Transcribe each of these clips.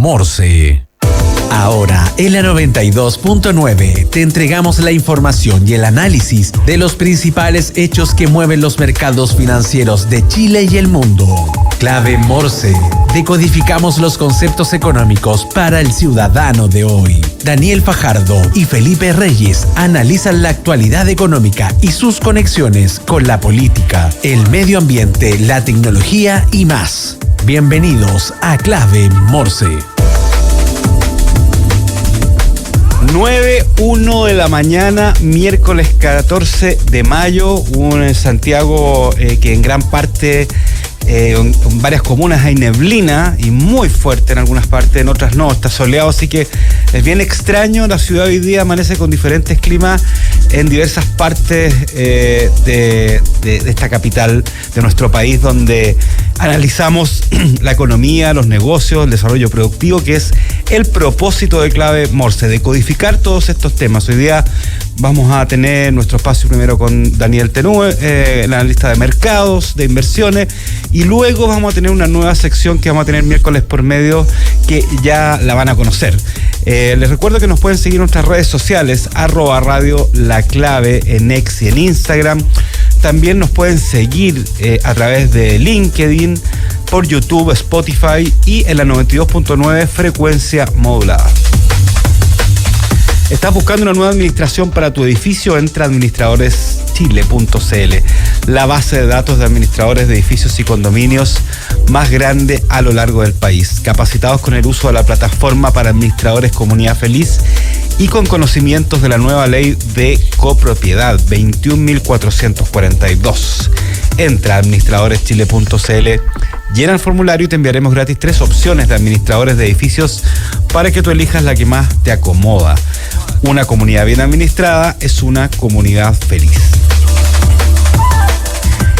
Morse. Ahora, en la 92.9, te entregamos la información y el análisis de los principales hechos que mueven los mercados financieros de Chile y el mundo. Clave Morse. Decodificamos los conceptos económicos para el ciudadano de hoy. Daniel Fajardo y Felipe Reyes analizan la actualidad económica y sus conexiones con la política, el medio ambiente, la tecnología y más. Bienvenidos a Clave Morse. 9:01 de la mañana, miércoles 14 de mayo, en Santiago que en gran parte, en varias comunas hay neblina y muy fuerte en algunas partes, en otras no, está soleado, así que es bien extraño. La ciudad hoy día amanece con diferentes climas en diversas partes de esta capital de nuestro país, donde analizamos la economía, los negocios, el desarrollo productivo, que es el propósito de Clave Morse, de codificar todos estos temas. Hoy día vamos a tener nuestro espacio primero con Daniel Tenue, el analista de mercados, de inversiones, y luego vamos a tener una nueva sección que vamos a tener miércoles por medio, que ya la van a conocer. Les recuerdo que nos pueden seguir en nuestras redes sociales, @Radio La Clave en X y en Instagram. También nos pueden seguir a través de LinkedIn, por YouTube, Spotify y en la 92.9 frecuencia modulada. ¿Estás buscando una nueva administración para tu edificio? Entra a administradoreschile.cl, la base de datos de administradores de edificios y condominios más grande a lo largo del país, capacitados con el uso de la plataforma para administradores Comunidad Feliz y con conocimientos de la nueva ley de copropiedad 21.442. Entra a administradoreschile.cl, llena el formulario y te enviaremos gratis 3 opciones de administradores de edificios para que tú elijas la que más te acomoda. Una comunidad bien administrada es una comunidad feliz.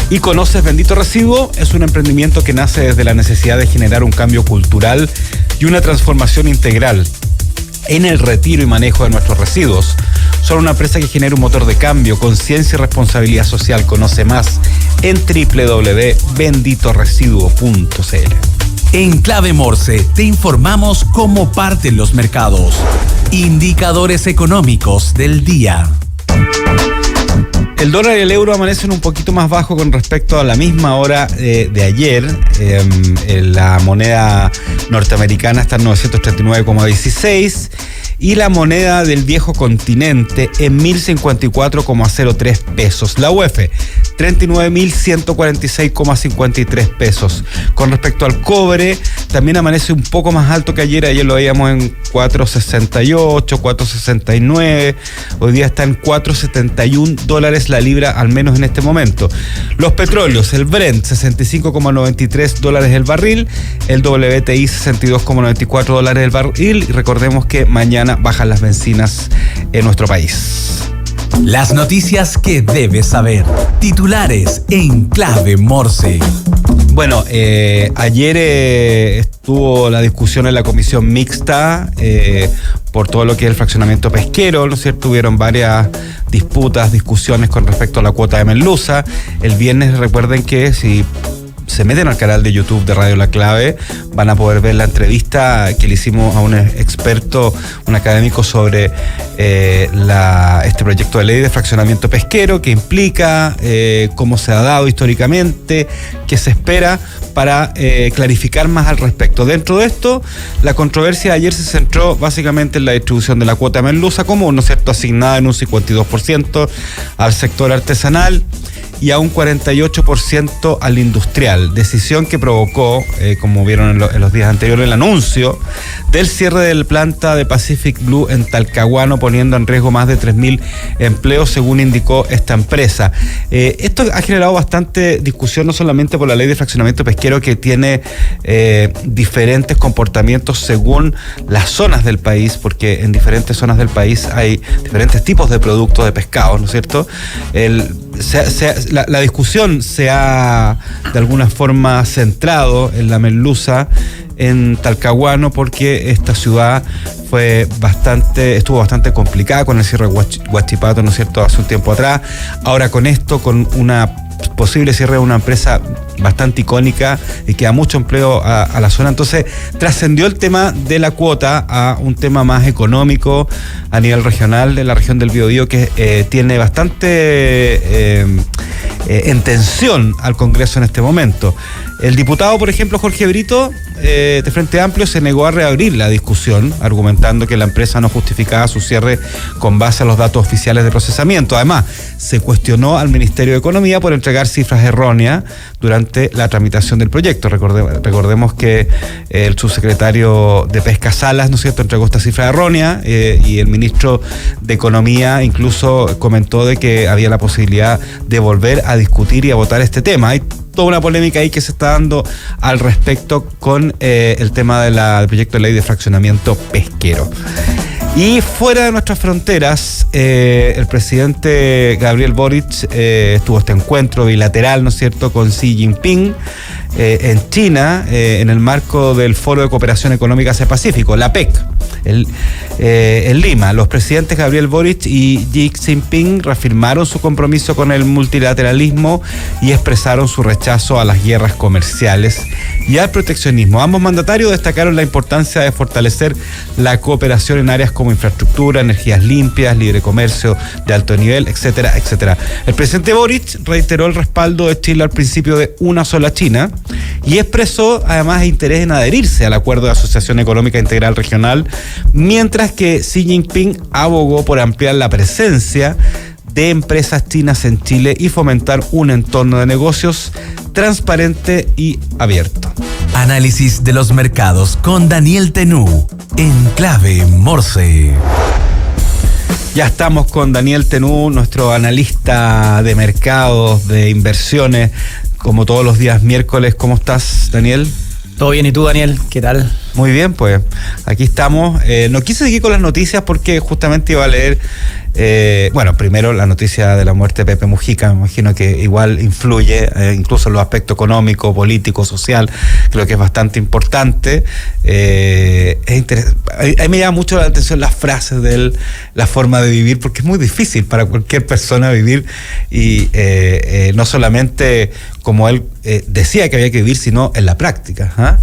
¿Y conoces Bendito Residuo? Es un emprendimiento que nace desde la necesidad de generar un cambio cultural y una transformación integral en el retiro y manejo de nuestros residuos. Son una empresa que genera un motor de cambio, conciencia y responsabilidad social. Conoce más en www.benditoresiduo.cl. En Clave Morse te informamos cómo parten los mercados. Indicadores económicos del día. El dólar y el euro amanecen un poquito más bajo con respecto a la misma hora de ayer. La moneda norteamericana está en 939,16 y la moneda del viejo continente en 1.054,03 pesos. La UF, 39.146,53 pesos. Con respecto al cobre, también amanece un poco más alto que ayer. Ayer lo veíamos en 4.68, 4.69. Hoy día está en $4.71 la libra, al menos en este momento. Los petróleos, el Brent, $65,93 el barril. El WTI, $62,94 el barril. Y recordemos que mañana bajan las bencinas en nuestro país. Las noticias que debes saber. Titulares en Clave Morse. Bueno, ayer estuvo la discusión en la comisión mixta por todo lo que es el fraccionamiento pesquero, ¿no es cierto? Hubieron varias discusiones con respecto a la cuota de merluza. El viernes, recuerden que si se meten al canal de YouTube de Radio La Clave, van a poder ver la entrevista que le hicimos a un experto, un académico sobre este proyecto de ley de fraccionamiento pesquero, que implica cómo se ha dado históricamente, qué se espera, para clarificar más al respecto. Dentro de esto, la controversia de ayer se centró básicamente en la distribución de la cuota de merluza común, ¿no es cierto?, asignada en un 52% al sector artesanal y a un 48% al industrial. Decisión que provocó, como vieron en los días anteriores, el anuncio del cierre de la planta de Pacific Blue en Talcahuano, poniendo en riesgo más de 3.000 empleos, según indicó esta empresa. Esto ha generado bastante discusión, no solamente por la ley de fraccionamiento pesquero, que tiene diferentes comportamientos según las zonas del país, porque en diferentes zonas del país hay diferentes tipos de productos de pescado, ¿no es cierto? La discusión se ha de alguna forma centrado en la merluza en Talcahuano, porque esta ciudad estuvo bastante complicada con el cierre de Huachipato, ¿no es cierto?, hace un tiempo atrás. Ahora con esto, con una posible cierre de una empresa bastante icónica y que da mucho empleo a la zona. Entonces trascendió el tema de la cuota a un tema más económico a nivel regional de la región del Biobío, que tiene bastante en tensión al Congreso en este momento. El diputado, por ejemplo, Jorge Brito, de Frente Amplio, se negó a reabrir la discusión, argumentando que la empresa no justificaba su cierre con base a los datos oficiales de procesamiento. Además, se cuestionó al Ministerio de Economía por entregar cifras erróneas durante la tramitación del proyecto. Recordemos que el subsecretario de Pesca Salas, ¿no es cierto?, entregó esta cifra errónea, y el ministro de Economía incluso comentó de que había la posibilidad de volver a discutir y a votar este tema. Hay toda una polémica ahí que se está dando al respecto con el tema del proyecto de ley de fraccionamiento pesquero. Y fuera de nuestras fronteras, el presidente Gabriel Boric tuvo este encuentro bilateral, ¿no es cierto?, con Xi Jinping en China, en el marco del Foro de Cooperación Económica Asia-Pacífico, la PEC, en Lima. Los presidentes Gabriel Boric y Xi Jinping reafirmaron su compromiso con el multilateralismo y expresaron su rechazo a las guerras comerciales y al proteccionismo. Ambos mandatarios destacaron la importancia de fortalecer la cooperación en áreas como infraestructura, energías limpias, libre comercio de alto nivel, etcétera, etcétera. El presidente Boric reiteró el respaldo de Chile al principio de una sola China y expresó además interés en adherirse al Acuerdo de Asociación Económica Integral Regional, mientras que Xi Jinping abogó por ampliar la presencia de empresas chinas en Chile y fomentar un entorno de negocios transparente y abierto. Análisis de los mercados con Daniel Tenú en Clave Morse. Ya estamos con Daniel Tenú, nuestro analista de mercados, de inversiones, como todos los días miércoles. ¿Cómo estás, Daniel? Todo bien, ¿y tú, Daniel? ¿Qué tal? Muy bien, pues aquí estamos. No quise seguir con las noticias porque justamente iba a leer, primero la noticia de la muerte de Pepe Mujica. Me imagino que igual influye, incluso en los aspectos económico, político, social. Creo que es bastante importante. A mí me llama mucho la atención las frases de él, la forma de vivir, porque es muy difícil para cualquier persona vivir y no solamente como él decía que había que vivir, sino en la práctica. ¿Ah?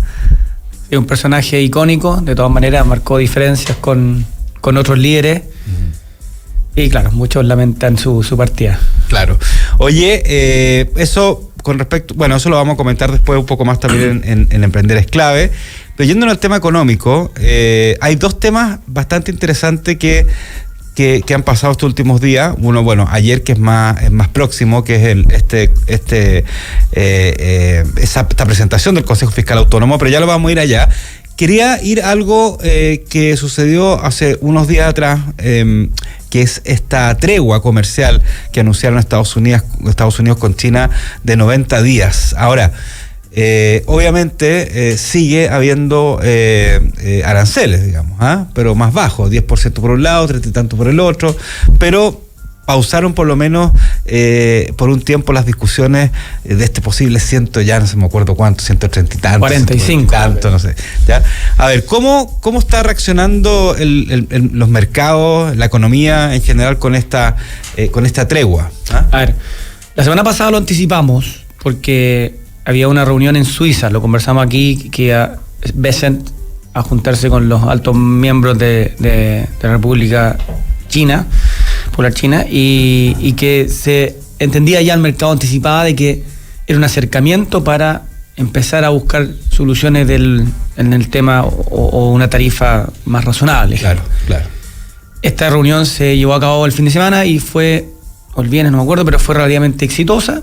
Es un personaje icónico, de todas maneras marcó diferencias con otros líderes. Y claro, muchos lamentan su partida. Claro. Oye, eso con respecto, eso lo vamos a comentar después un poco más también en Emprender es Clave. Pero yéndonos al tema económico, hay dos temas bastante interesantes que han pasado estos últimos días. Uno, ayer, que es más próximo, que es esta presentación del Consejo Fiscal Autónomo, pero ya lo vamos a ir allá. Quería ir a algo que sucedió hace unos días atrás, que es esta tregua comercial que anunciaron Estados Unidos con China de 90 días. Ahora, obviamente sigue habiendo aranceles, digamos, pero más bajos, 10% por un lado, 30 y tanto por el otro, pero pausaron por lo menos por un tiempo las discusiones de este posible ya no se me acuerdo cuánto, 130 y tanto. 45. Tanto, no sé. ¿Ya? A ver, ¿cómo está reaccionando los mercados, la economía en general con esta tregua? A ver, la semana pasada lo anticipamos porque había una reunión en Suiza, lo conversamos aquí, que Bessent a juntarse con los altos miembros de la República Popular China, y que se entendía ya el mercado anticipaba de que era un acercamiento para empezar a buscar soluciones en el tema o una tarifa más razonable. Claro. Esta reunión se llevó a cabo el fin de semana y fue, o el viernes, no me acuerdo, pero fue relativamente exitosa.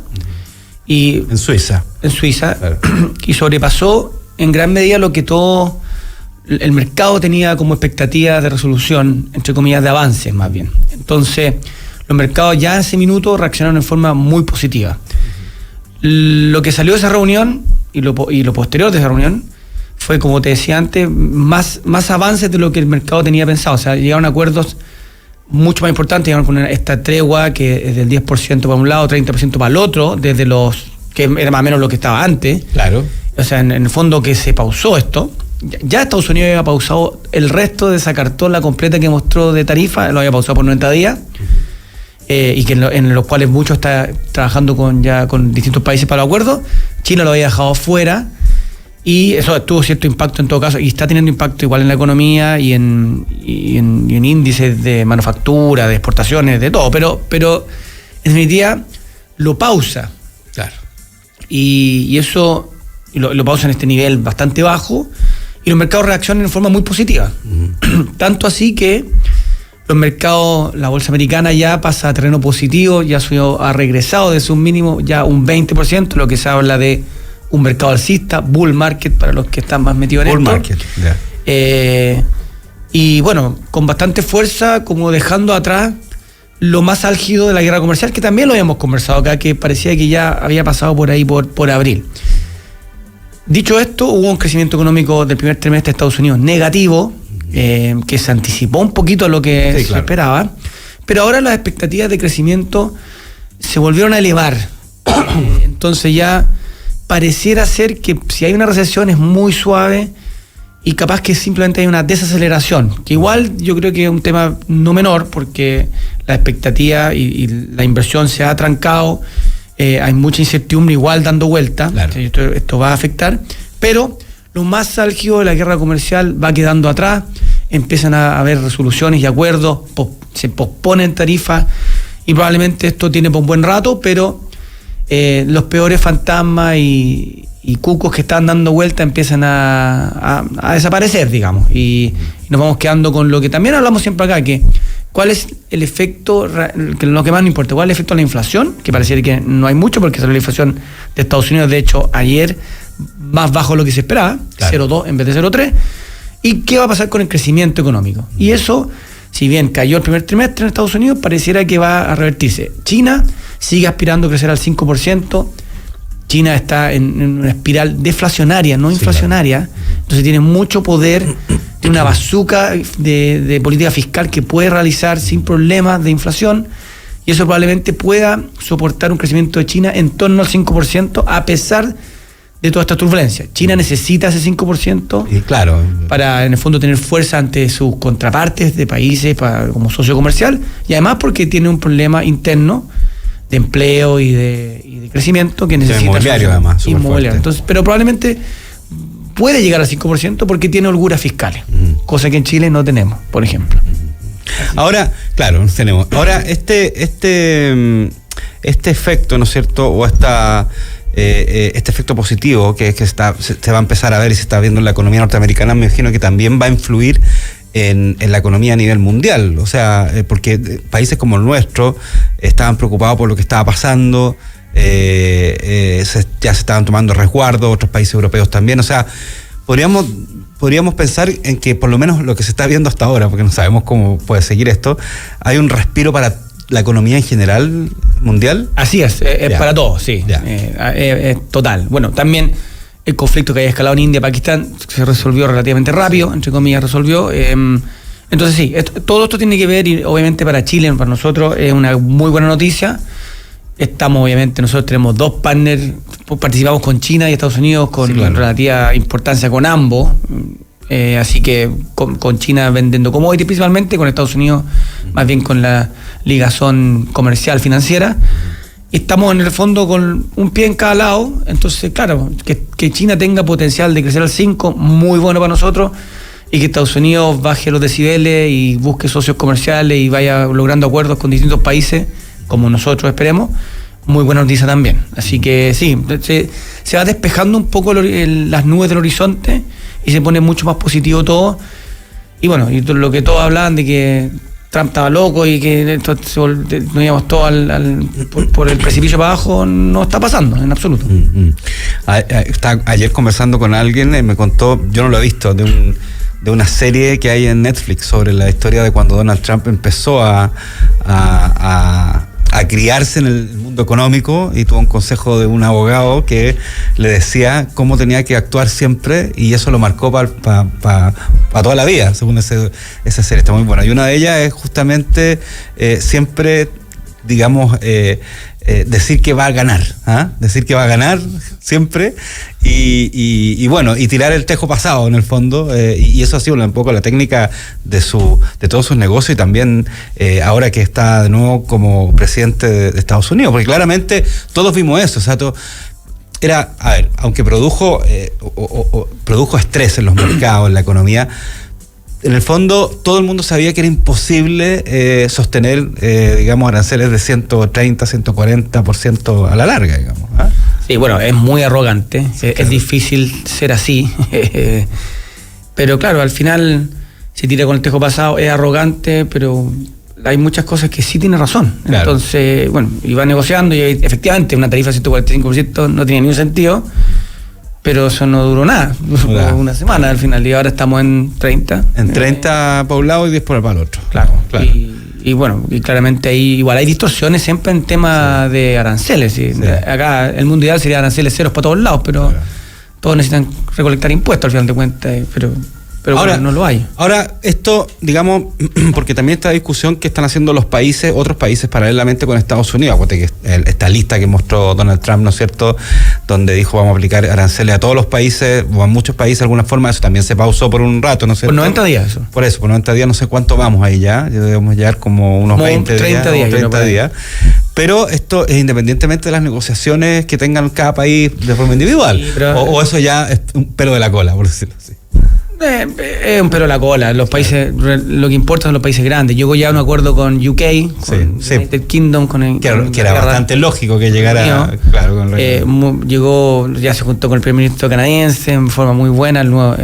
Y en Suiza, claro. Y sobrepasó en gran medida lo que todo el mercado tenía como expectativa de resolución, entre comillas, de avances más bien. Entonces, los mercados ya en ese minuto reaccionaron en forma muy positiva. Lo que salió de esa reunión y lo posterior de esa reunión fue, como te decía antes, más avances de lo que el mercado tenía pensado. O sea, llegaron a acuerdos mucho más importantes, llegaron con esta tregua que es del 10% para un lado, 30% para el otro, desde que era más o menos lo que estaba antes. Claro. O sea, en el fondo que se pausó esto. ya Estados Unidos había pausado el resto de esa cartola completa que mostró de tarifa, lo había pausado por 90 días, y que en los cuales mucho está trabajando con distintos países para los acuerdos. China lo había dejado fuera, y eso tuvo cierto impacto en todo caso, y está teniendo impacto igual en la economía y en índices de manufactura, de exportaciones, de todo, pero en definitiva lo pausa. Claro. Y eso lo pausa en este nivel bastante bajo, y los mercados reaccionan en forma muy positiva. Tanto así que los mercados, la bolsa americana ya pasa a terreno positivo, ya ha regresado de su mínimo ya un 20%, lo que se habla de un mercado alcista, bull market para los que están más metidos en esto. Bull market, yeah. Y bueno, con bastante fuerza, como dejando atrás lo más álgido de la guerra comercial, que también lo habíamos conversado acá, que parecía que ya había pasado por ahí por abril. Dicho esto, hubo un crecimiento económico del primer trimestre de Estados Unidos negativo, que se anticipó un poquito a lo que se esperaba, pero ahora las expectativas de crecimiento se volvieron a elevar. Entonces ya pareciera ser que si hay una recesión es muy suave y capaz que simplemente hay una desaceleración, que igual yo creo que es un tema no menor, porque la expectativa y la inversión se ha trancado, hay mucha incertidumbre igual dando vuelta, claro. Esto va a afectar, pero lo más álgido de la guerra comercial va quedando atrás, empiezan a haber resoluciones y acuerdos, se posponen tarifas, y probablemente esto tiene por un buen rato, pero los peores fantasmas y cucos que están dando vuelta empiezan a desaparecer, digamos, y nos vamos quedando con lo que también hablamos siempre acá, que cuál es el efecto, que lo que más nos importa, cuál es el efecto de la inflación, que pareciera que no hay mucho, porque salió la inflación de Estados Unidos, de hecho, ayer más bajo de lo que se esperaba, claro. 0,2 en vez de 0,3, y qué va a pasar con el crecimiento económico. Y eso, si bien cayó el primer trimestre en Estados Unidos, pareciera que va a revertirse. China sigue aspirando a crecer al 5%, China está en una espiral deflacionaria, no inflacionaria, claro. Entonces tiene mucho poder, tiene una bazuca de política fiscal que puede realizar sin problemas de inflación, y eso probablemente pueda soportar un crecimiento de China en torno al 5%, a pesar de toda esta turbulencia. China necesita ese 5%, y claro, para en el fondo tener fuerza ante sus contrapartes de países como socio comercial, y además porque tiene un problema interno de empleo y de crecimiento que necesita. Inmobiliario, además. Inmobiliario. Entonces, pero probablemente puede llegar al 5% porque tiene holguras fiscales, cosa que en Chile no tenemos, por ejemplo. Ahora, claro, no tenemos. Ahora, este efecto, ¿no es cierto? O este efecto positivo que se va a empezar a ver y se está viendo en la economía norteamericana, me imagino que también va a influir en la economía a nivel mundial, o sea, porque países como el nuestro estaban preocupados por lo que estaba pasando, ya se estaban tomando resguardos, otros países europeos también, o sea, podríamos pensar en que por lo menos lo que se está viendo hasta ahora, porque no sabemos cómo puede seguir esto, hay un respiro para la economía en general mundial. Así es para todos, sí, total. Bueno, también el conflicto que haya escalado en India, Pakistán, se resolvió relativamente rápido, entre comillas resolvió. Entonces sí, todo esto tiene que ver, y obviamente para Chile, para nosotros, es una muy buena noticia. Nosotros tenemos 2 partners, participamos con China y Estados Unidos con relativa importancia con ambos. Así que con China vendiendo commodities principalmente, con Estados Unidos más bien con la ligazón comercial financiera. Estamos en el fondo con un pie en cada lado, entonces claro, que China tenga potencial de crecer al 5, muy bueno para nosotros, y que Estados Unidos baje los decibeles y busque socios comerciales y vaya logrando acuerdos con distintos países, como nosotros esperemos, muy buena noticia también. Así que sí, se va despejando un poco las nubes del horizonte y se pone mucho más positivo todo. Y bueno, y lo que todos hablaban de que Trump estaba loco y que nos íbamos todos por el precipicio para abajo, no está pasando en absoluto. Ayer conversando con alguien, me contó, yo no lo he visto, de una serie que hay en Netflix sobre la historia de cuando Donald Trump empezó a criarse en el mundo económico, y tuvo un consejo de un abogado que le decía cómo tenía que actuar siempre, y eso lo marcó para toda la vida, según esa serie. Está muy buena, y una de ellas es justamente siempre, digamos, decir que va a ganar, decir que va a ganar siempre y bueno, y tirar el tejo pasado en el fondo, y eso ha sido un poco la técnica de todos sus negocios, y también ahora que está de nuevo como presidente de Estados Unidos, porque claramente todos vimos eso, o sea, era, a ver, aunque produjo estrés en los mercados, en la economía, en el fondo todo el mundo sabía que era imposible sostener, digamos, aranceles de 130, 140% a la larga, digamos. Sí, bueno, es muy arrogante, claro. Es difícil ser así, pero claro, al final se tira con el tejo pasado, es arrogante, pero hay muchas cosas que sí tiene razón. Claro. Entonces, bueno, iba negociando y efectivamente una tarifa de 145% no tenía ni un sentido, pero eso no duró nada, duró una semana al final, y ahora estamos en 30. En 30 para un lado y 10 para el otro. Claro. Y bueno, y claramente ahí igual hay distorsiones siempre en temas de aranceles. ¿Sí? Sí. Acá el mundo ideal sería aranceles ceros para todos lados, pero todos necesitan recolectar impuestos al final de cuentas, pero ahora bueno, no lo hay. Ahora, esto, digamos, porque también esta discusión que están haciendo otros países paralelamente con Estados Unidos, acuérdate que esta lista que mostró Donald Trump, ¿no es cierto?, donde dijo vamos a aplicar aranceles a todos los países, o a muchos países de alguna forma, eso también se pausó por un rato, ¿no es cierto? Por 90 días eso. Por eso, por 90 días, no sé cuánto vamos ahí ya, debemos llegar como unos 20 30 días. 30 días. Pero esto es independientemente de las negociaciones que tengan cada país de forma individual, sí, o eso ya es un pelo de la cola, por decirlo así. Es un pelo a la cola. Los países, lo que importa son los países grandes. Llegó ya a un acuerdo con UK, con United Kingdom, que era bastante lógico que llegara. Claro, con llegó, ya se juntó con el primer ministro canadiense en forma muy buena, el nuevo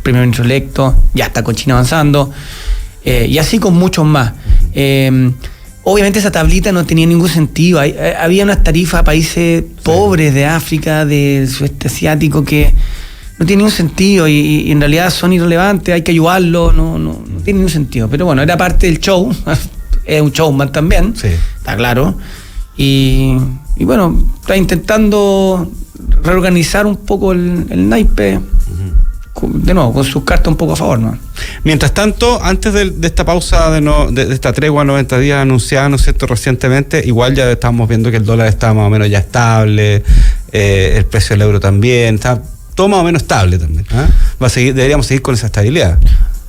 primer ministro electo, ya está con China avanzando, y así con muchos más. Obviamente esa tablita no tenía ningún sentido. Había unas tarifas a países pobres de África, del sudeste asiático, que no tiene ningún sentido y en realidad son irrelevantes, hay que ayudarlos, no tiene ningún sentido. Pero bueno, era parte del show, es un showman también, está claro. Y bueno, está intentando reorganizar un poco el naipe, de nuevo, con sus cartas un poco a favor, ¿no? Mientras tanto, antes de esta pausa, de esta tregua 90 días anunciada, ¿no es cierto?, recientemente, igual ya estábamos viendo que el dólar está más o menos ya estable, el precio del euro también, está todo más o menos estable también. Deberíamos seguir con esa estabilidad.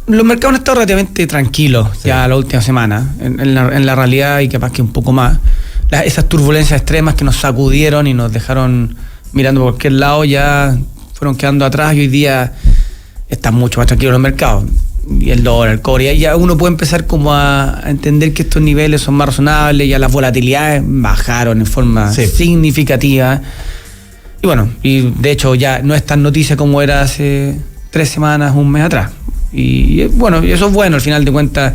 Los mercados han estado relativamente tranquilos ya la última semana, en la realidad, y capaz que un poco más. Esas turbulencias extremas que nos sacudieron y nos dejaron mirando por cualquier lado ya fueron quedando atrás, y hoy día están mucho más tranquilos los mercados. Y el dólar, el cobre, ya uno puede empezar como a entender que estos niveles son más razonables, ya las volatilidades bajaron en forma significativa. Y bueno, y de hecho ya no es tan noticia como era hace 3 semanas, un mes atrás. Y bueno, eso es bueno, al final de cuentas,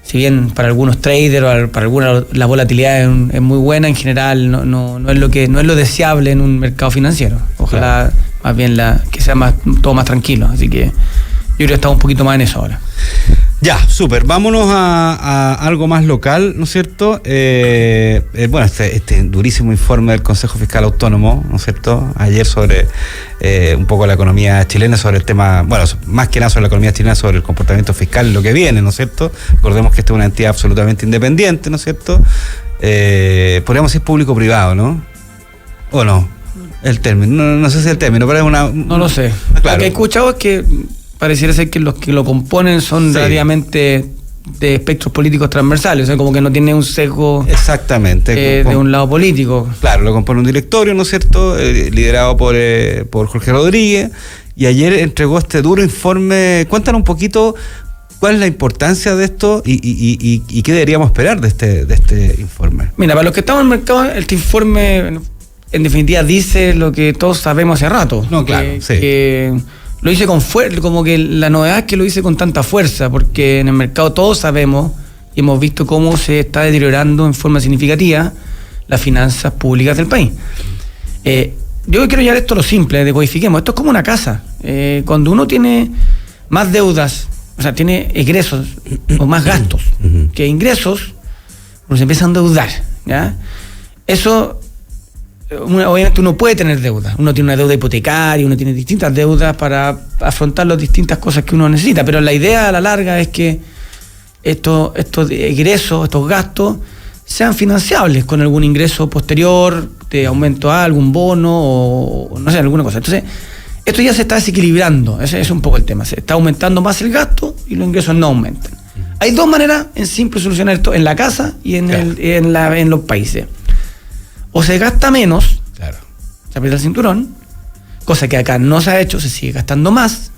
si bien para algunos traders o para algunos la volatilidad es muy buena, en general no es lo deseable en un mercado financiero. Ojalá más bien que sea todo más tranquilo. Así que yo creo que estamos un poquito más en eso ahora. Ya, súper. Vámonos a algo más local, ¿no es cierto? Bueno, este durísimo informe del Consejo Fiscal Autónomo, ¿no es cierto?, ayer sobre un poco la economía chilena, sobre el tema, bueno, más que nada sobre la economía chilena, sobre el comportamiento fiscal y lo que viene, ¿no es cierto? Recordemos que esta es una entidad absolutamente independiente, ¿no es cierto? Podríamos decir público-privado, ¿no? ¿O no? El término, no sé si el término, pero es una... No lo sé. Claro. Lo que he escuchado es que pareciera ser que los que lo componen son relativamente de espectros políticos transversales, o sea, como que no tiene un sesgo exactamente de un lado político. Claro, lo compone un directorio, ¿no es cierto?, liderado por Jorge Rodríguez, y ayer entregó este duro informe. Cuéntanos un poquito cuál es la importancia de esto y qué deberíamos esperar de este informe. Mira, para los que estamos en el mercado, este informe en definitiva dice lo que todos sabemos hace rato. No, claro, que lo hice con fuerza, como que la novedad es que lo hice con tanta fuerza, porque en el mercado todos sabemos y hemos visto cómo se está deteriorando en forma significativa las finanzas públicas del país. Yo quiero llevar esto a lo simple, decodifiquemos. Esto es como una casa. Cuando uno tiene más deudas, o sea, tiene egresos o más gastos que ingresos, uno se empieza a endeudar, ¿ya? Eso... Obviamente uno puede tener deuda, uno tiene una deuda hipotecaria, uno tiene distintas deudas para afrontar las distintas cosas que uno necesita, pero la idea a la larga es que estos egresos, estos gastos sean financiables con algún ingreso posterior, de aumento a algún bono o no sé, alguna cosa. Entonces, esto ya se está desequilibrando, ese es un poco el tema. Se está aumentando más el gasto y los ingresos no aumentan. Hay dos maneras en simple solucionar esto en la casa y en los países. O se gasta menos, se aprieta el cinturón, cosa que acá no se ha hecho, se sigue gastando más.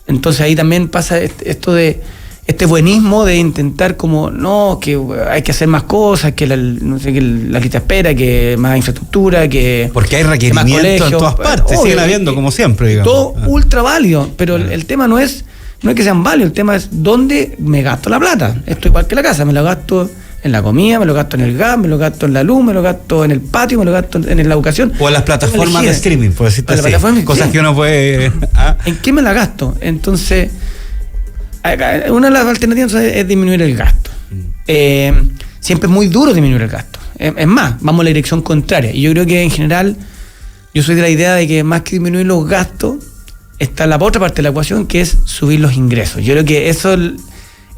Entonces ahí también pasa esto de este buenismo de intentar como, no, que hay que hacer más cosas, que la lista espera, que más infraestructura, que... Porque hay requerimientos en todas partes, siguen habiendo como siempre, digamos. Todo ultra válido, pero el tema no es que sean válidos, el tema es dónde me gasto la plata. Esto igual que la casa, me lo gasto en la comida, me lo gasto en el gas, me lo gasto en la luz, me lo gasto en el patio, me lo gasto en la educación. O en las plataformas de streaming, por decirte así. Cosas que uno puede... ¿En qué me la gasto? Entonces... una de las alternativas es disminuir el gasto. Siempre es muy duro disminuir el gasto. Es más, vamos a la dirección contraria. Y yo creo que en general, yo soy de la idea de que más que disminuir los gastos, está la otra parte de la ecuación, que es subir los ingresos. Yo creo que eso es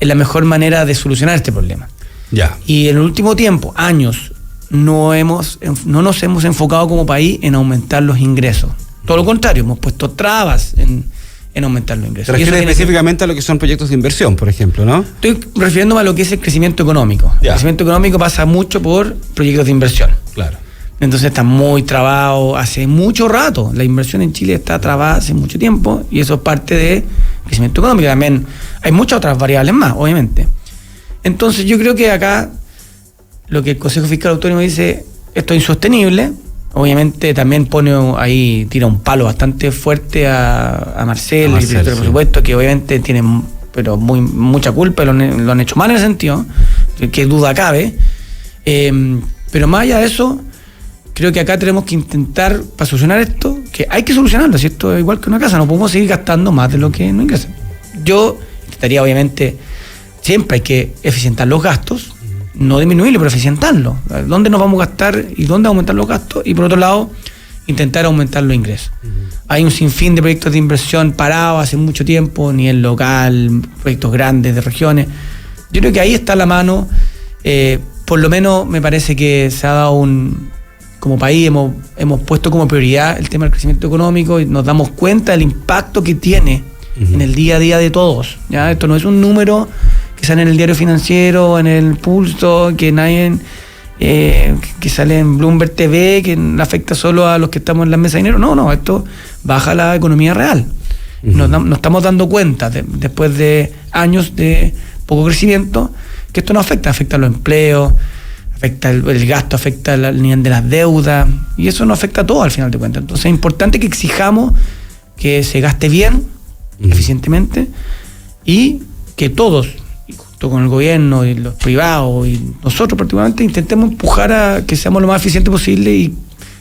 la mejor manera de solucionar este problema. Ya. Y en el último tiempo, años, no nos hemos enfocado como país en aumentar los ingresos. Todo lo contrario, hemos puesto trabas en aumentar los ingresos. Te refieres específicamente a lo que son proyectos de inversión, por ejemplo, ¿no? Estoy refiriéndome a lo que es el crecimiento económico. Ya. El crecimiento económico pasa mucho por proyectos de inversión. Claro. Entonces está muy trabado hace mucho rato. La inversión en Chile está trabada hace mucho tiempo y eso es parte de crecimiento económico. También hay muchas otras variables más, obviamente. Entonces yo creo que acá lo que el Consejo Fiscal Autónomo dice, esto es insostenible. Obviamente también tira un palo bastante fuerte a Marcel, el director de presupuesto, que obviamente tiene pero mucha culpa y lo han hecho mal en ese sentido, que duda cabe. Pero más allá de eso, creo que acá tenemos que intentar, para solucionar esto, que hay que solucionarlo, si esto es igual que una casa, no podemos seguir gastando más de lo que no ingresa. Yo intentaría, obviamente, siempre hay que eficientar los gastos, no disminuirlo, pero eficientarlo. ¿Dónde nos vamos a gastar y dónde aumentar los gastos? Y por otro lado, intentar aumentar los ingresos. Hay un sinfín de proyectos de inversión parados hace mucho tiempo, nivel local, proyectos grandes de regiones. Yo creo que ahí está la mano. Por lo menos me parece que se ha dado como país hemos puesto como prioridad el tema del crecimiento económico y nos damos cuenta del impacto que tiene en el día a día de todos. ¿Ya? Esto no es un número que sale en el diario financiero, en el Pulso, que sale en Bloomberg TV, que afecta solo a los que estamos en la mesa de dinero. No, esto baja la economía real. Nos estamos dando cuenta, después de años de poco crecimiento, que esto no afecta a los empleos, afecta el gasto, afecta el nivel de las deudas, y eso nos afecta a todo al final de cuentas. Entonces es importante que exijamos que se gaste bien, eficientemente, y que todos, junto con el gobierno y los privados y nosotros particularmente, intentemos empujar a que seamos lo más eficiente posible y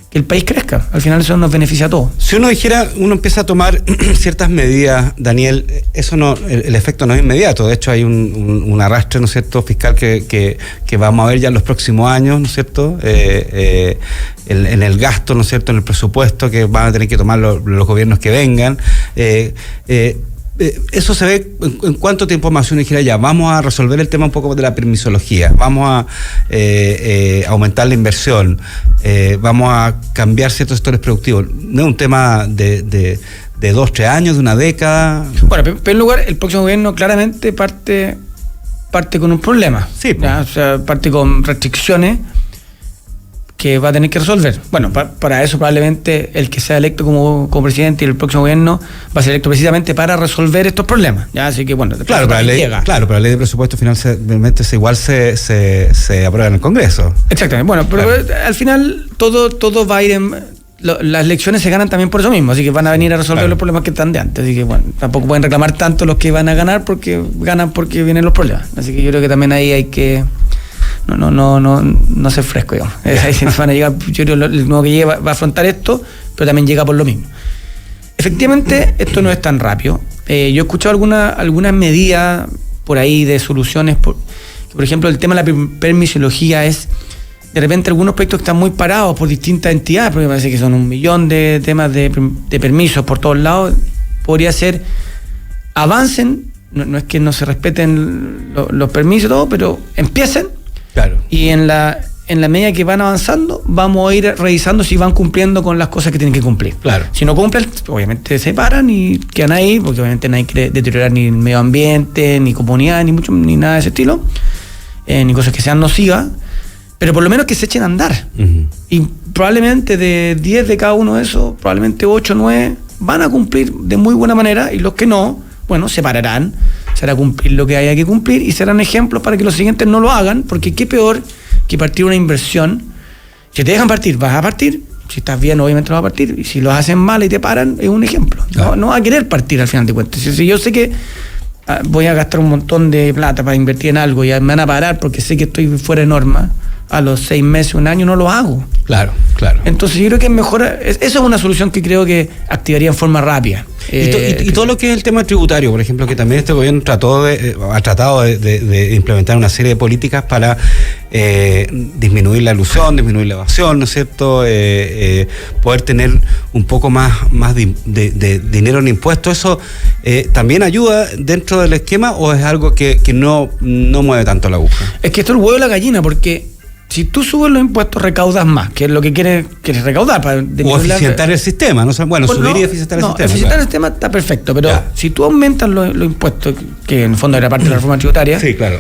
que el país crezca. Al final eso nos beneficia a todos. Si uno empieza a tomar ciertas medidas, Daniel, eso el efecto no es inmediato. De hecho hay un arrastre, ¿no es cierto?, fiscal que vamos a ver ya en los próximos años, ¿no es cierto?, en el gasto, ¿no es cierto?, en el presupuesto que van a tener que tomar los gobiernos que vengan. Eso se ve en cuánto tiempo más. Uno dijera, ya, vamos a resolver el tema un poco de la permisología, vamos a aumentar la inversión, vamos a cambiar ciertos sectores productivos. No es un tema de 2-3 años, de una década. Bueno, en primer lugar, el próximo gobierno claramente parte con un problema. Sí, pues. O sea, parte con restricciones que va a tener que resolver. Bueno, para eso probablemente el que sea electo como presidente y el próximo gobierno va a ser electo precisamente para resolver estos problemas. ¿Ya? Así que bueno, pero la ley de presupuesto finalmente igual se aprueba en el Congreso. Exactamente. Bueno, pero al final todo va a ir las elecciones se ganan también por eso mismo, así que van a venir a resolver los problemas que están de antes. Así que bueno, tampoco pueden reclamar tanto los que van a ganar porque ganan porque vienen los problemas. Así que yo creo que también ahí hay que no ser fresco, digamos. Ahí se van a llegar, yo creo que el nuevo que llegue va a afrontar esto, pero también llega por lo mismo. Efectivamente, esto no es tan rápido. Yo he escuchado algunas medidas por ahí de soluciones, por ejemplo, el tema de la permisología es, de repente algunos proyectos que están muy parados por distintas entidades, porque me parece que son 1 millón de temas de permisos por todos lados, podría ser, avancen, no es que no se respeten los permisos y todo, pero empiecen, Claro. Y en la medida que van avanzando, vamos a ir revisando si van cumpliendo con las cosas que tienen que cumplir. Claro. Si no cumplen, obviamente se paran y quedan ahí, porque obviamente nadie quiere deteriorar ni el medio ambiente, ni comunidad, ni nada de ese estilo, ni cosas que sean nocivas, pero por lo menos que se echen a andar. Uh-huh. Y probablemente de 10 de cada uno de esos, probablemente 8 o 9 van a cumplir de muy buena manera, y los que no, bueno, se pararán, se hará cumplir lo que haya que cumplir y serán ejemplos para que los siguientes no lo hagan, porque qué peor que partir una inversión. Si te dejan partir, vas a partir. Si estás bien, obviamente no vas a partir. Y si lo hacen mal y te paran, es un ejemplo. Claro. No vas a querer partir al final de cuentas. Si yo sé que voy a gastar un montón de plata para invertir en algo y me van a parar porque sé que estoy fuera de norma, a los 6 meses, un año, no lo hago. Claro. Entonces yo creo que es mejor, eso es una solución que creo que activaría en forma rápida. Y todo lo que es el tema tributario, por ejemplo, que también este gobierno ha tratado de implementar una serie de políticas para disminuir la elusión, disminuir la evasión, ¿no es cierto? Poder tener un poco más de dinero en impuestos. ¿Eso también ayuda dentro del esquema o es algo que no mueve tanto la aguja? Es que esto es el huevo y la gallina, porque si tú subes los impuestos, recaudas más, que es lo que quieres recaudar. O eficientar el sistema, ¿no? Bueno, subir y eficientar el sistema. Eficientar el sistema está perfecto, pero ya, si tú aumentas los impuestos, que en el fondo era parte de la reforma tributaria, sí, claro.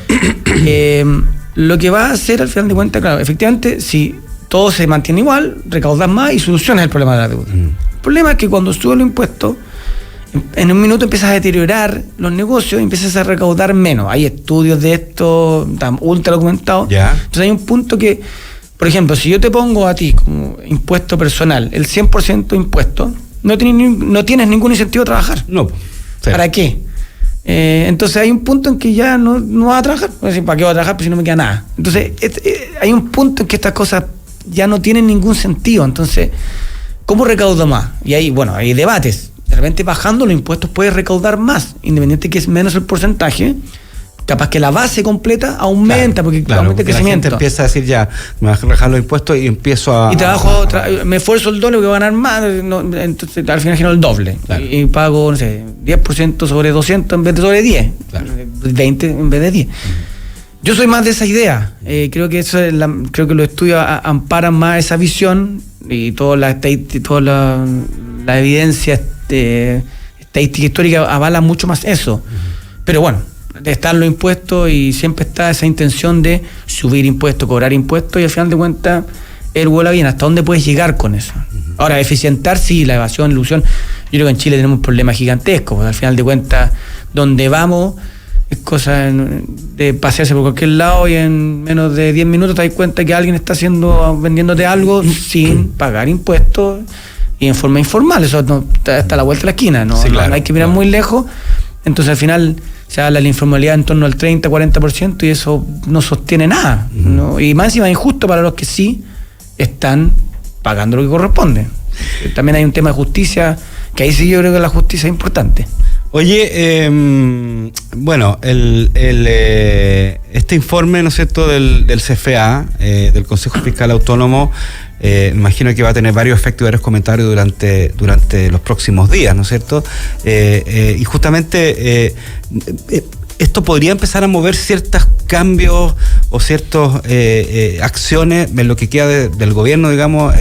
Lo que va a hacer al final de cuentas, claro, efectivamente, si todo se mantiene igual, recaudas más y solucionas el problema de la deuda. El problema es que cuando subes los impuestos, en un minuto empiezas a deteriorar los negocios y empiezas a recaudar menos. Hay estudios de esto, están ultra documentados. Ya. Entonces hay un punto que, por ejemplo, si yo te pongo a ti como impuesto personal, el 100% impuesto, no tienes ningún incentivo a trabajar. No. Sí. ¿Para qué? Entonces hay un punto en que ya no vas a trabajar. ¿Para qué voy a trabajar? Pues si no me queda nada. Entonces hay un punto en que estas cosas ya no tienen ningún sentido. Entonces, ¿cómo recaudo más? Y ahí, bueno, hay debates. De repente bajando los impuestos puedes recaudar más, independiente que es menos el porcentaje. Capaz que la base completa aumenta, porque aumenta el crecimiento. La gente empieza a decir, ya, me vas a bajar los impuestos y empiezo a... Y me esfuerzo el doble, voy a ganar más, entonces al final genero el doble. Claro. Y pago, no sé, 10% sobre 200 en vez de sobre 10. Claro. 20 en vez de 10. Yo soy más de esa idea. Creo que creo que los estudios amparan más esa visión y toda la evidencia estadística histórica avala mucho más eso. Pero bueno, están los impuestos y siempre está esa intención de subir impuestos, cobrar impuestos, y al final de cuentas él vuela bien. ¿Hasta dónde puedes llegar con eso? Ahora, eficientar, sí, la evasión, la ilusión. Yo creo que en Chile tenemos un problema gigantesco, porque al final de cuentas, donde vamos es cosa de pasearse por cualquier lado y en menos de 10 minutos te das cuenta que alguien está vendiéndote algo sin pagar impuestos y en forma informal. Eso está a la vuelta de la esquina, ¿no? Sí, claro, no hay que mirar muy lejos. Entonces al final se habla de la informalidad en torno al 30-40% y eso no sostiene nada, ¿no? Y más encima es injusto para los que sí están pagando lo que corresponde. También hay un tema de justicia, que ahí sí yo creo que la justicia es importante. Oye, bueno, este informe, ¿no es cierto?, del CFA, del Consejo Fiscal Autónomo, imagino que va a tener varios efectos y varios comentarios durante los próximos días, ¿no es cierto? Y justamente esto podría empezar a mover ciertos cambios o ciertas acciones en lo que queda del gobierno, digamos,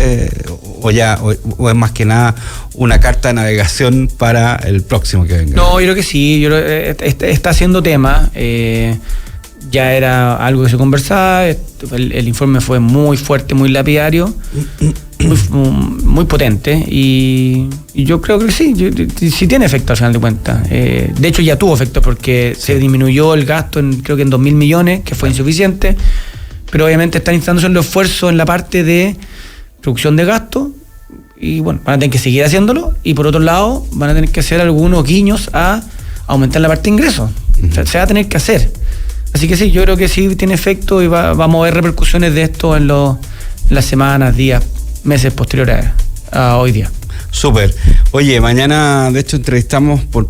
o es más que nada una carta de navegación para el próximo que venga. No, yo creo que sí, está haciendo tema. Ya era algo que se conversaba. El informe fue muy fuerte, muy lapidario, muy potente, y yo creo que sí tiene efecto al final de cuentas. De hecho ya tuvo efecto porque se disminuyó el gasto creo que en 2.000 millones, que fue insuficiente, pero obviamente están instándose en los esfuerzos en la parte de reducción de gasto, y bueno, van a tener que seguir haciéndolo, y por otro lado van a tener que hacer algunos guiños a aumentar la parte de ingresos. O sea, se va a tener que hacer. Así que sí, yo creo que sí tiene efecto y vamos a ver repercusiones de esto en las semanas, días, meses posteriores a hoy día. Súper. Oye, mañana de hecho entrevistamos por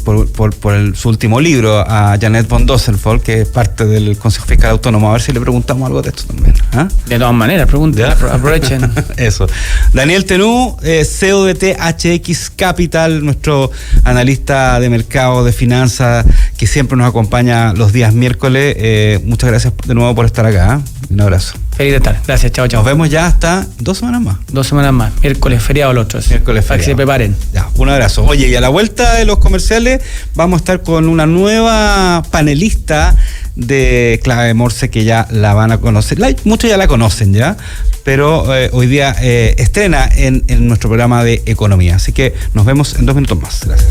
su último libro a Janet von Dossenfeld, que es parte del Consejo Fiscal Autónomo. A ver si le preguntamos algo de esto también. ¿Ah? De todas maneras, pregunten, aprovechen. Eso. Daniel Tenú, CEO de THX Capital, nuestro analista de mercado, de finanzas, que siempre nos acompaña los días miércoles. Muchas gracias de nuevo por estar acá. Un abrazo. Feliz de estar. Gracias, chao, chao. Nos vemos ya hasta 2 semanas más. 2 semanas más. Miércoles feriado el otro. Miércoles para que feriado. se preparen. Ya, un abrazo. Oye, y a la vuelta de los comerciales vamos a estar con una nueva panelista de Clave Morse que ya la van a conocer. Muchos ya la conocen ya, pero hoy día estrena en nuestro programa de economía. Así que nos vemos en 2 minutos más. Gracias.